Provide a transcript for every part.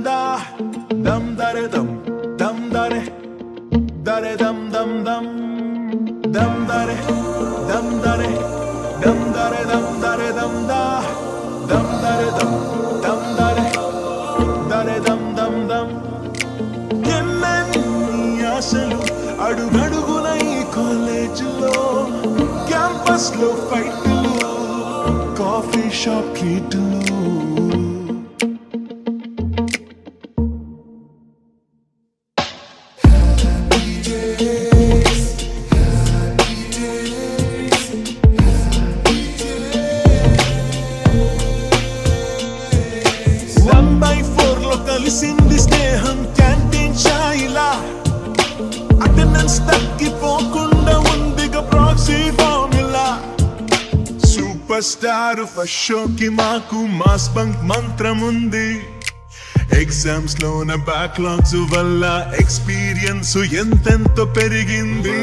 da dam dare dam dare dare dam dam dam dam dare dam dare dam dare dam dare dam da dam dare dam dare dare dam dam dam ఎన్నెన్ని ఆశలు అడుగడుగున ఈ కాలేజీలో campus లో ఫైట్లు coffee shop ట్రీట్లు కలిసింది స్నేహం canteen ఛాయిలా attendance తగ్గిపోకుండా ఉందిగా proxy formula super star first షోకి మాకు మాస్ బంక్ మంత్రం ఉంది ఎగ్జామ్స్ లోన బ్యాక్లాగ్స్ వల్ల ఎక్స్పీరియన్స్ ఎంతెంతో పెరిగింది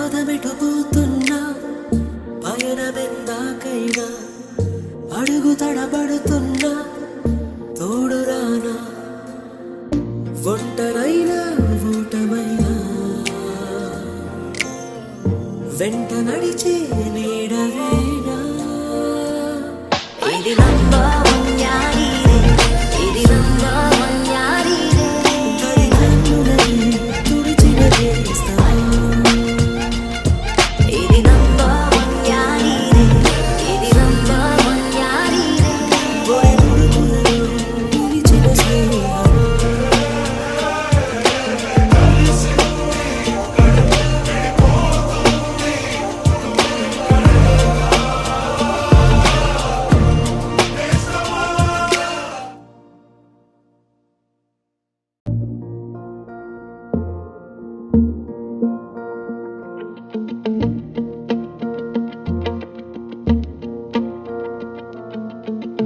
బాధమెటుపోతున్నా పయనమెందాకైనా అడుగు తడబడుతున్నా తోడురానా ఒంటరైనా ఓటమైనా వెంట నడిచే నీడవేనా ఇది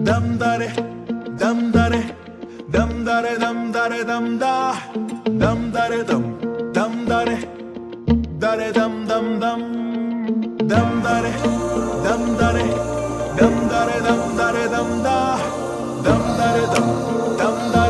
dam dare dam dare dam dare dam dare dam da dam dare dam dare dare dam dam dam dam dare dam dare dam dare dam dare dam da dam dare dam dare